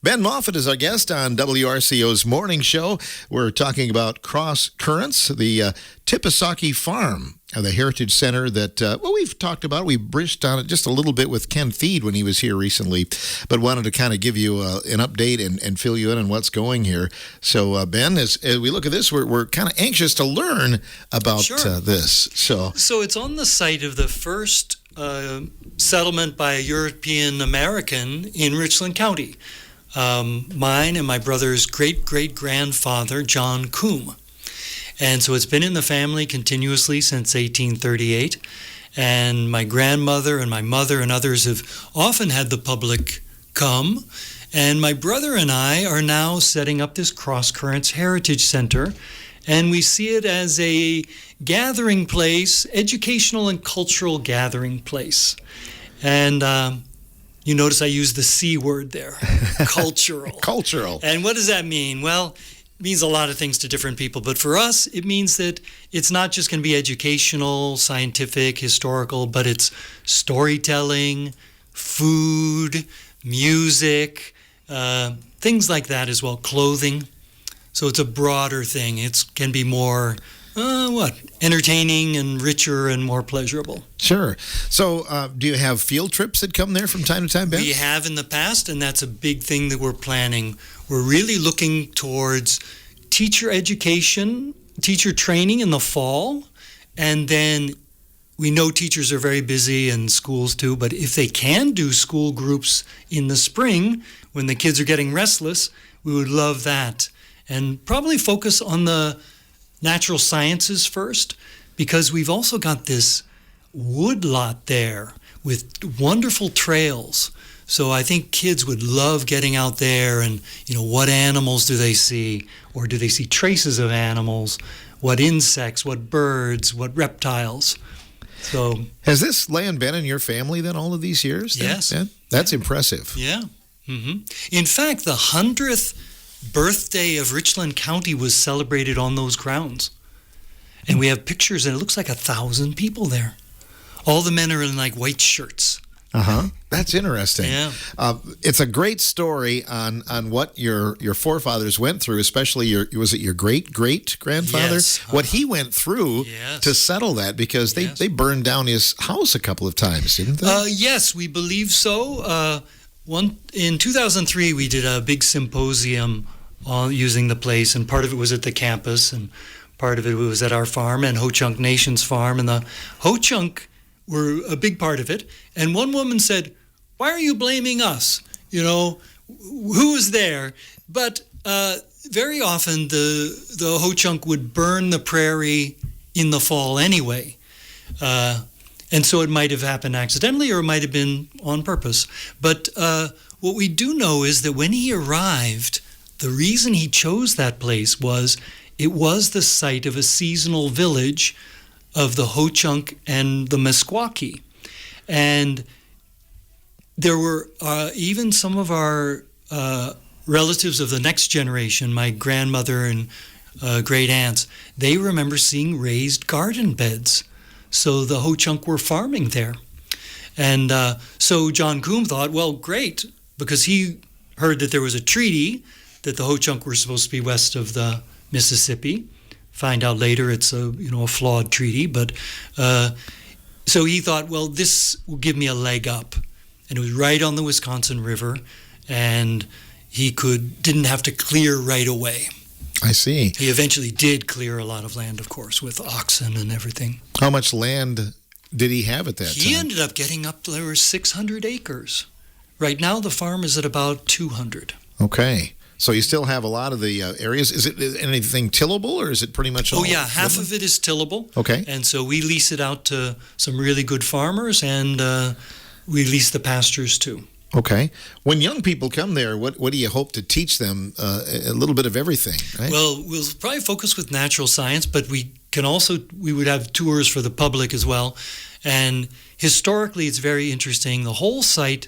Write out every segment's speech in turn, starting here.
Ben Moffitt is our guest on WRCO's Morning Show. We're talking about Cross Currents, the Tipisaki Farm, the Heritage Center that, we've talked about. We brished on it just a little bit with Ken Feed when he was here recently, but wanted to kind of give you an update and fill you in on what's going here. So, Ben, as we look at this, we're kind of anxious to learn about this. So it's on the site of the first settlement by a European American in Richland County. Mine and my brother's great-great-grandfather, John Coombe. And so it's been in the family continuously since 1838. And my grandmother and my mother and others have often had the public come. And my brother and I are now setting up this Cross Currents Heritage Center. And we see it as a gathering place, educational and cultural gathering place. And you notice I use the C word there, cultural. Cultural. And what does that mean? Well, it means a lot of things to different people. But for us, it means that it's not just going to be educational, scientific, historical, but it's storytelling, food, music, things like that as well, clothing. So it's a broader thing. It can be more, entertaining and richer and more pleasurable. Sure. So do you have field trips that come there from time to time, Ben? We have in the past, and that's a big thing that we're planning. We're really looking towards teacher education, teacher training in the fall, and then we know teachers are very busy and schools too, but if they can do school groups in the spring when the kids are getting restless, we would love that. And probably focus on the natural sciences first, because we've also got this wood lot there with wonderful trails. So I think kids would love getting out there and, what animals do they see? Or do they see traces of animals? What insects, what birds, what reptiles? So has this land been in your family then all of these years? Yes. Ben? That's impressive. Yeah. Mm-hmm. In fact, the 100th birthday of Richland County was celebrated on those grounds. And we have pictures, and it looks like 1,000 people there. All the men are in like white shirts. That's interesting. Yeah. It's a great story on what your forefathers went through, especially your great-great-grandfather? Yes. What he went through to settle that, because they burned down his house a couple of times, didn't they? Yes, we believe so. In 2003, we did a big symposium using the place, and part of it was at the campus, and part of it was at our farm and Ho-Chunk Nation's farm, and the Ho-Chunk were a big part of it. And one woman said, "Why are you blaming us? Who was there?" But very often the Ho-Chunk would burn the prairie in the fall anyway. And so it might have happened accidentally, or it might have been on purpose. But what we do know is that when he arrived, the reason he chose that place was it was the site of a seasonal village of the Ho-Chunk and the Meskwaki. And there were even some of our relatives of the next generation, my grandmother and great aunts, they remember seeing raised garden beds. So the Ho-Chunk were farming there. And so John Coombe thought, well, great, because he heard that there was a treaty that the Ho-Chunk were supposed to be west of the Mississippi. Find out later it's a flawed treaty, but so he thought, well, this will give me a leg up. And it was right on the Wisconsin River, and he didn't have to clear right away. I see. He eventually did clear a lot of land, of course, with oxen and everything. How much land did he have at that time? He ended up getting up to, there were 600 acres. Right now, the farm is at about 200. Okay. So you still have a lot of the areas. Is it anything tillable, or is it pretty much all? Oh, yeah. Half of it is tillable. Okay. And so we lease it out to some really good farmers, and we lease the pastures, too. Okay. When young people come there, what do you hope to teach them? A little bit of everything, right? Well, we'll probably focus with natural science, but we would have tours for the public as well. And historically, it's very interesting. The whole site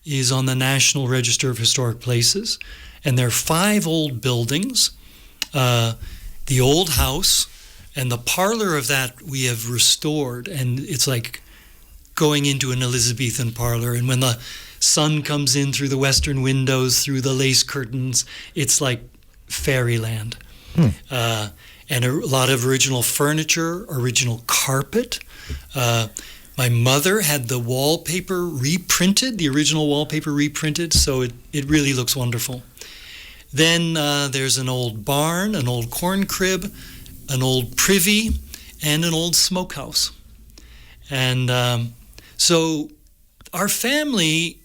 is on the National Register of Historic Places, and there are 5 old buildings. The old house and the parlor of that we have restored, and it's like going into an Elizabethan parlor. And when the sun comes in through the western windows, through the lace curtains. It's like fairyland. And a lot of original furniture, original carpet. My mother had the wallpaper reprinted, the original wallpaper reprinted, so it really looks wonderful. Then there's an old barn, an old corn crib, an old privy, and an old smokehouse. And so our family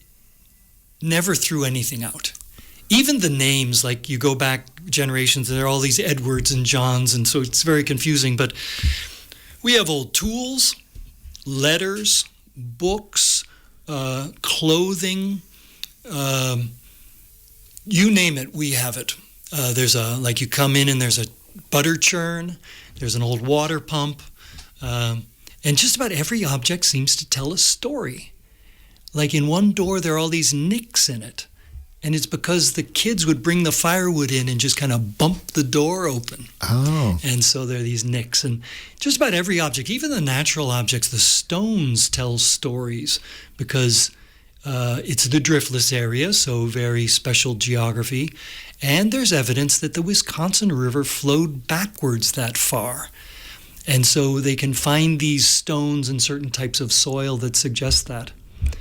never threw anything out. Even the names, like you go back generations, there are all these Edwards and Johns, and so it's very confusing. But we have old tools, letters, books, clothing, you name it, we have it. There's like you come in and there's a butter churn, there's an old water pump, and just about every object seems to tell a story. Like in one door, there are all these nicks in it. And it's because the kids would bring the firewood in and just kind of bump the door open. Oh. And so there are these nicks. And just about every object, even the natural objects, the stones tell stories because it's the driftless area, so very special geography. And there's evidence that the Wisconsin River flowed backwards that far. And so they can find these stones in certain types of soil that suggest that.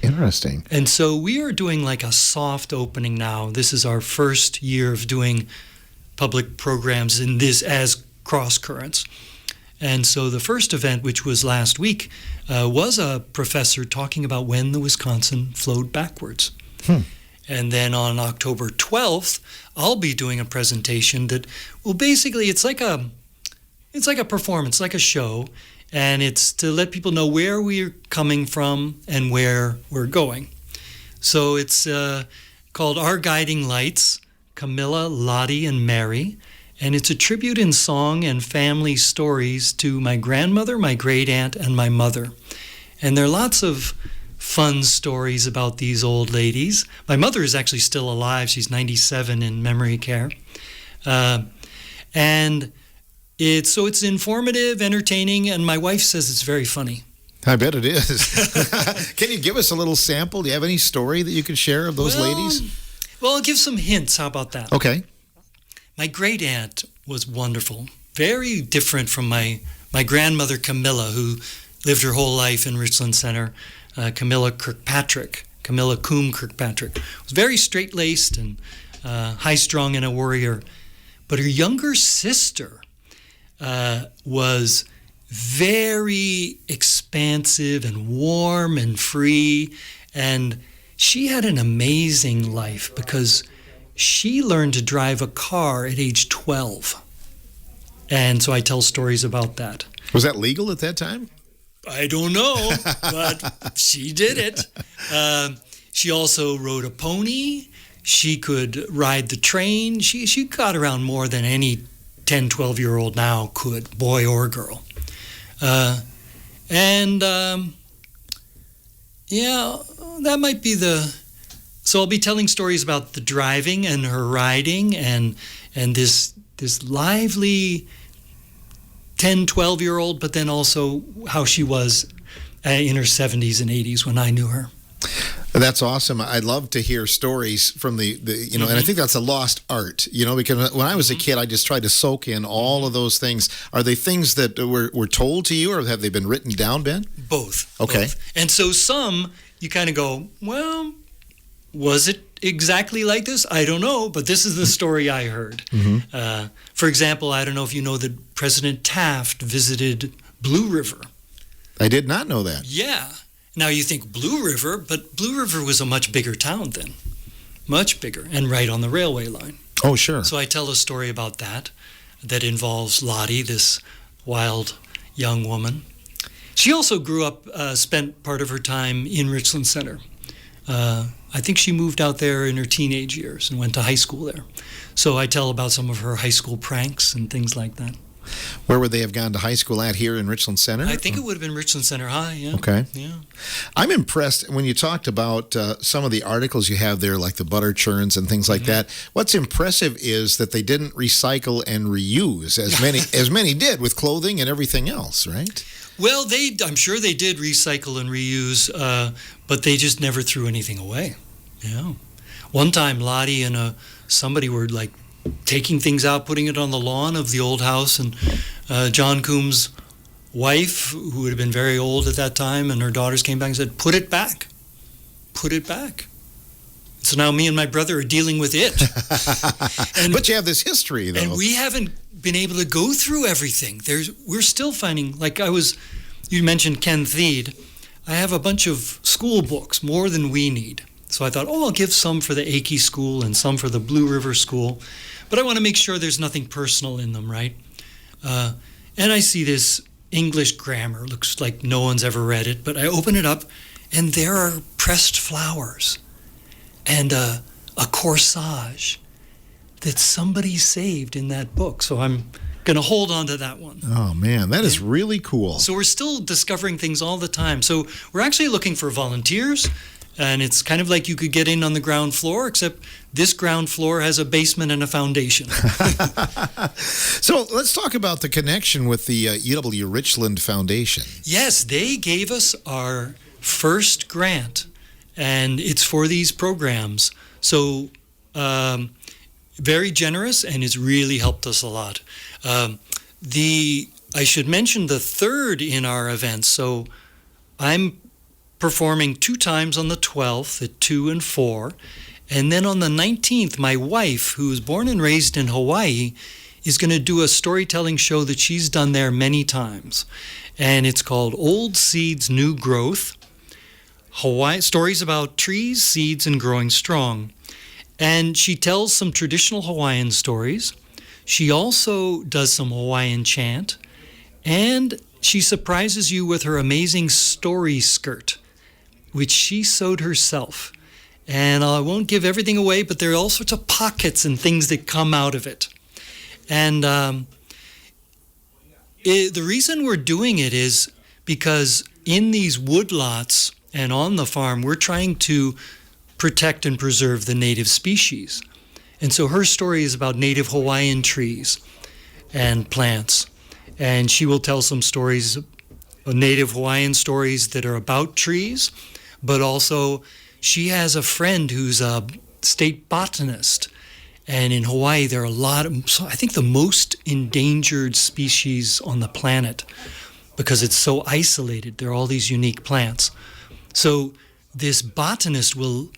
Interesting. And so we are doing like a soft opening now. This is our first year of doing public programs in this as Cross Currents. And so the first event, which was last week, was a professor talking about when the Wisconsin flowed backwards. And then on October 12th, I'll be doing a presentation that, well, basically it's like a performance, like a show. And it's to let people know where we're coming from and where we're going. So it's called Our Guiding Lights, Camilla, Lottie, and Mary. And it's a tribute in song and family stories to my grandmother, my great-aunt, and my mother. And there are lots of fun stories about these old ladies. My mother is actually still alive. She's 97 in memory care. And it's informative, entertaining, and my wife says it's very funny. I bet it is. Can you give us a little sample? Do you have any story that you could share of those ladies? Well, I'll give some hints. How about that? Okay. My great-aunt was wonderful. Very different from my grandmother, Camilla, who lived her whole life in Richland Center. Camilla Coombe Kirkpatrick. Was very straight-laced and high-strung and a warrior. But her younger sister was very expansive and warm and free, and she had an amazing life because she learned to drive a car at age 12, and so I tell stories about that. Was that legal at that time? I don't know, but she did it. She also rode a pony. She could ride the train. She got around more than any 10, 12-year-old now could, boy or girl. That might be so I'll be telling stories about the driving and her riding and this lively 10, 12-year-old, but then also how she was in her 70s and 80s when I knew her. That's awesome. I'd love to hear stories from the and I think that's a lost art, because when I was a kid, I just tried to soak in all of those things. Are they things that were told to you, or have they been written down, Ben? Both. Okay. Both. And so some, you kind of go, well, was it exactly like this? I don't know, but this is the story I heard. For example, I don't know if you know that President Taft visited Blue River. I did not know that. Yeah. Now you think Blue River, but Blue River was a much bigger town then. Much bigger, and right on the railway line. Oh, sure. So I tell a story about that involves Lottie, this wild young woman. She also grew up, spent part of her time in Richland Center. I think she moved out there in her teenage years and went to high school there. So I tell about some of her high school pranks and things like that. Where would they have gone to high school at, here in Richland Center? I think it would have been Richland Center High, yeah. Okay. Yeah. I'm impressed when you talked about some of the articles you have there, like the butter churns and things like that. What's impressive is that they didn't recycle and reuse as many did with clothing and everything else, right? Well, I'm sure they did recycle and reuse, but they just never threw anything away. Yeah. One time, Lottie and somebody were like taking things out, putting it on the lawn of the old house, and John Coombs' wife, who would have been very old at that time, and her daughters came back and said, "Put it back. Put it back." So now me and my brother are dealing with it. But you have this history, though. And we haven't been able to go through everything. We're still finding, you mentioned Ken Thiede. I have a bunch of school books, more than we need. So I thought, I'll give some for the Akey School and some for the Blue River School. But I want to make sure there's nothing personal in them, right? And I see this English grammar. Looks like no one's ever read it. But I open it up, and there are pressed flowers and a corsage that somebody saved in that book. So I'm going to hold on to that one. Oh, man, that is really cool. So we're still discovering things all the time. So we're actually looking for volunteers, and it's kind of like you could get in on the ground floor, except this ground floor has a basement and a foundation. So let's talk about the connection with the UW Richland Foundation. Yes, they gave us our first grant, and it's for these programs. So very generous, and it's really helped us a lot. I should mention the third in our events. So I'm performing 2 times on the 12th at 2 and 4. And then on the 19th, my wife, who was born and raised in Hawaii, is going to do a storytelling show that she's done there many times. And it's called Old Seeds, New Growth. Hawaii stories about trees, seeds, and growing strong. And she tells some traditional Hawaiian stories. She also does some Hawaiian chant. And she surprises you with her amazing story skirt, which she sewed herself. And I won't give everything away, but there are all sorts of pockets and things that come out of it. And the reason we're doing it is because in these woodlots and on the farm, we're trying to protect and preserve the native species. And so her story is about native Hawaiian trees and plants. And she will tell some stories, native Hawaiian stories that are about trees, but also she has a friend who's a state botanist. And in Hawaii, there are a lot of, I think the most endangered species on the planet because it's so isolated. There are all these unique plants. So this botanist will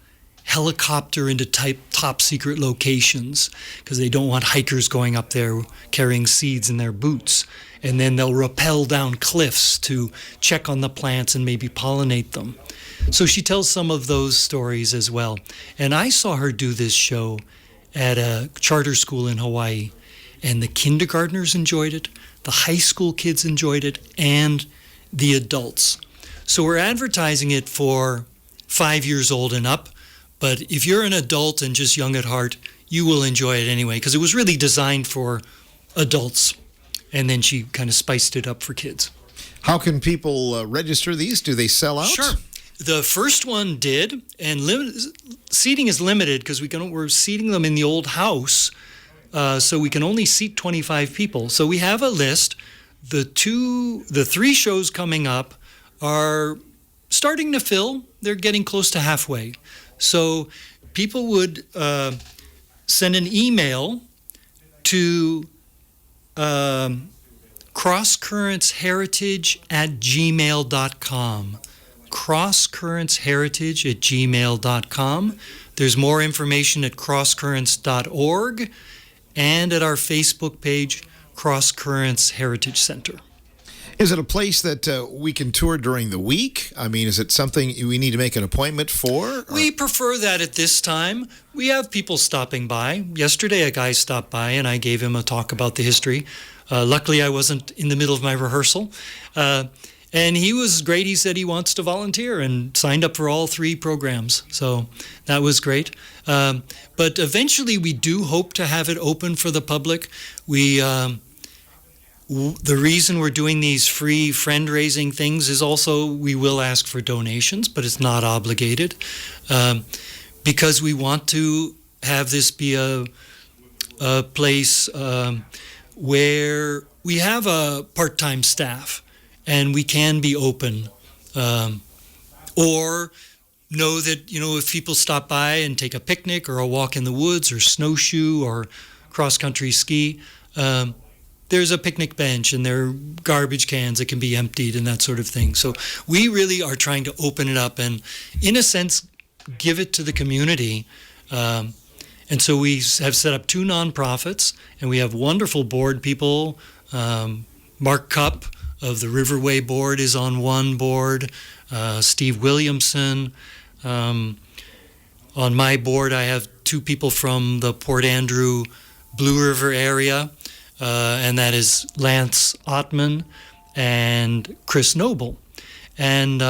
helicopter into top secret locations because they don't want hikers going up there carrying seeds in their boots. And then they'll rappel down cliffs to check on the plants and maybe pollinate them. So she tells some of those stories as well. And I saw her do this show at a charter school in Hawaii, and the kindergartners enjoyed it, the high school kids enjoyed it, and the adults. So we're advertising it for 5 years old and up, but if you're an adult and just young at heart, you will enjoy it anyway, because it was really designed for adults, and then she kind of spiced it up for kids. How can people register these? Do they sell out? Sure. The first one did, and seating is limited because we're seating them in the old house, so we can only seat 25 people. So we have a list. The 3 shows coming up are starting to fill. They're getting close to halfway. So people would send an email to crosscurrentsheritage@gmail.com. crosscurrentsheritage@gmail.com. There's more information at crosscurrents.org and at our Facebook page, Cross Currents Heritage Center. Is it a place that we can tour during the week? I mean, is it something we need to make an appointment for? Or? We prefer that at this time. We have people stopping by. Yesterday, a guy stopped by, and I gave him a talk about the history. Luckily, I wasn't in the middle of my rehearsal. And he was great. He said he wants to volunteer and signed up for all 3 programs. So that was great. But eventually, we do hope to have it open for the public. The reason we're doing these free friend-raising things is also we will ask for donations, but it's not obligated, because we want to have this be a place where we have a part-time staff and we can be open, or know that, if people stop by and take a picnic or a walk in the woods or snowshoe or cross-country ski, there's a picnic bench and there are garbage cans that can be emptied and that sort of thing. So we really are trying to open it up and, in a sense, give it to the community. And so we have set up 2 nonprofits, and we have wonderful board people. Mark Cupp of the Riverway Board is on one board. Steve Williamson. On my board, I have 2 people from the Port Andrew Blue River area, and that is Lance Ottman and Chris Noble. And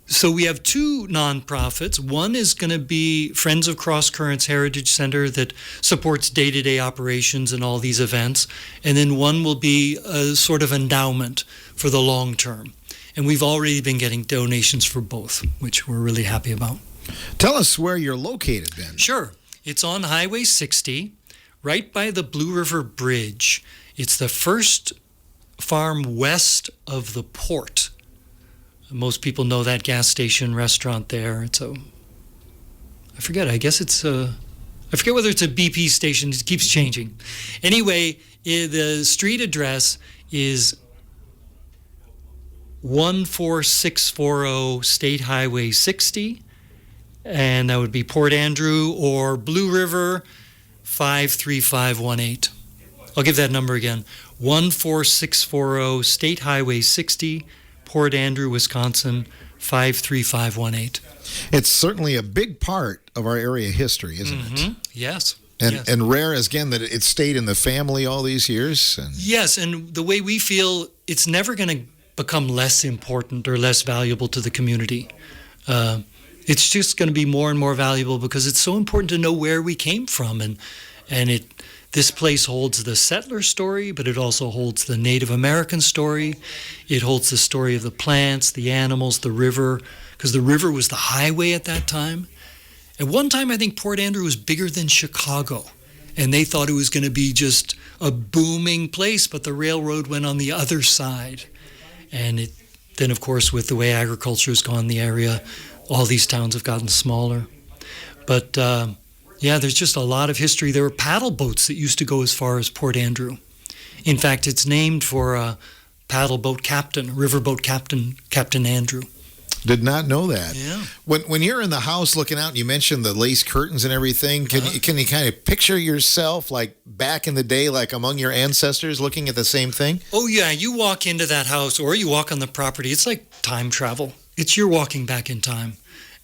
so we have 2 nonprofits. One is going to be Friends of Cross Currents Heritage Center that supports day-to-day operations and all these events. And then one will be a sort of endowment for the long term. And we've already been getting donations for both, which we're really happy about. Tell us where you're located, Ben. Sure. It's on Highway 60, right by the Blue River Bridge. It's the first farm west of the port. Most people know that gas station restaurant there. I forget whether it's a BP station. It keeps changing. Anyway, the street address is 14640 State Highway 60, and that would be Port Andrew, or Blue River 53518. I'll give that number again. 14640 State Highway 60, Port Andrew, Wisconsin, 53518. It's certainly a big part of our area history, isn't it? Yes. And rare, again, that it stayed in the family all these years. Yes, and the way we feel, it's never going to become less important or less valuable to the community. It's just going to be more and more valuable because it's so important to know where we came from. And this place holds the settler story, but it also holds the Native American story. It holds the story of the plants, the animals, the river, because the river was the highway at that time. At one time, I think Port Andrew was bigger than Chicago, and they thought it was going to be just a booming place, but the railroad went on the other side. And then, of course, with the way agriculture has gone in the area, all these towns have gotten smaller. But, there's just a lot of history. There were paddle boats that used to go as far as Port Andrew. In fact, it's named for a paddle boat captain, riverboat captain, Captain Andrew. Did not know that. Yeah. When you're in the house looking out, and you mentioned the lace curtains and everything. Can you kind of picture yourself like back in the day, like among your ancestors, looking at the same thing? Oh yeah, you walk into that house or you walk on the property. It's like time travel. You're walking back in time,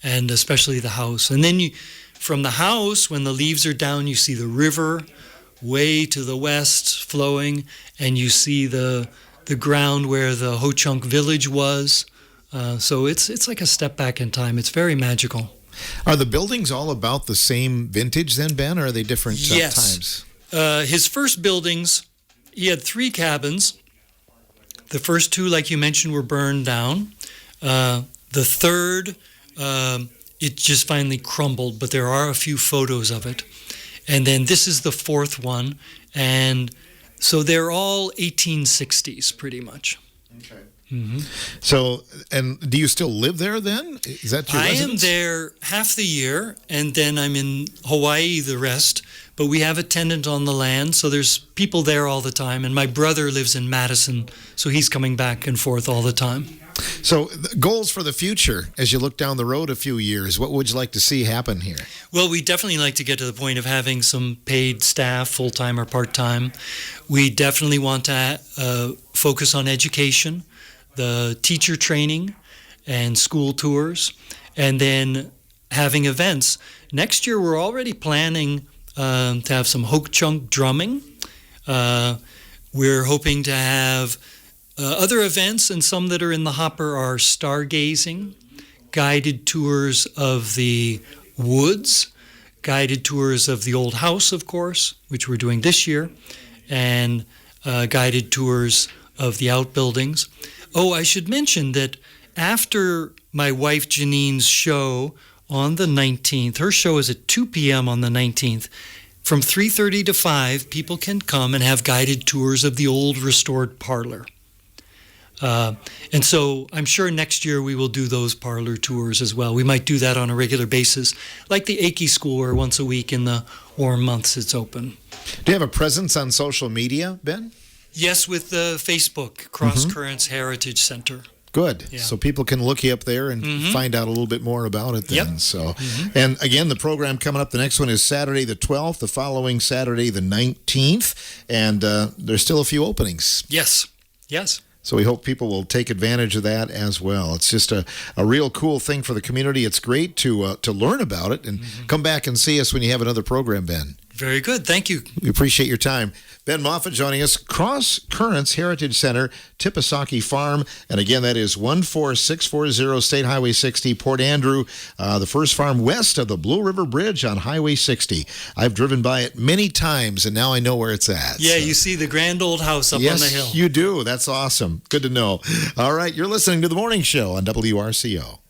and especially the house. And then from the house, when the leaves are down, you see the river way to the west flowing, and you see the ground where the Ho-Chunk village was. So it's like a step back in time. It's very magical. Are the buildings all about the same vintage then, Ben, or are they different times? His first buildings, he had 3 cabins. The first 2, like you mentioned, were burned down. The third, it just finally crumbled, but there are a few photos of it. And then this is the 4th one. And so they're all 1860s, pretty much. Okay. Mm-hmm. So, and do you still live there then? Is that your residence? I am there half the year, and then I'm in Hawaii the rest. But we have a tenant on the land, so there's people there all the time. And my brother lives in Madison, so he's coming back and forth all the time. So, goals for the future as you look down the road a few years, what would you like to see happen here? Well, we definitely like to get to the point of having some paid staff, full-time or part-time. We definitely want to focus on education, the teacher training and school tours, and then having events. Next year, we're already planning to have some Ho-Chunk drumming. We're hoping to have other events, and some that are in the hopper are stargazing, guided tours of the woods, guided tours of the old house, of course, which we're doing this year, and guided tours of the outbuildings. Oh, I should mention that after my wife Janine's show on the 19th, her show is at 2 p.m. on the 19th, from 3:30 to 5, people can come and have guided tours of the old restored parlor. And so I'm sure next year we will do those parlor tours as well. We might do that on a regular basis, like the Aki School, where once a week in the warm months it's open. Do you have a presence on social media, Ben? Yes, with Facebook, Cross Currents Heritage Center. Good. Yeah. So people can look you up there and find out a little bit more about it then. Yep. So, and again, the program coming up, the next one is Saturday the 12th, the following Saturday the 19th, and there's still a few openings. Yes. So we hope people will take advantage of that as well. It's just a real cool thing for the community. It's great to learn about it and come back and see us when you have another program, Ben. Very good. Thank you. We appreciate your time. Ben Moffitt joining us, Cross Currents Heritage Center, Tipisaki Farm. And again, that is 14640 State Highway 60, Port Andrew, the first farm west of the Blue River Bridge on Highway 60. I've driven by it many times, and now I know where it's at. Yeah, So. you see the grand old house up on the hill. Yes, you do. That's awesome. Good to know. All right, you're listening to The Morning Show on WRCO.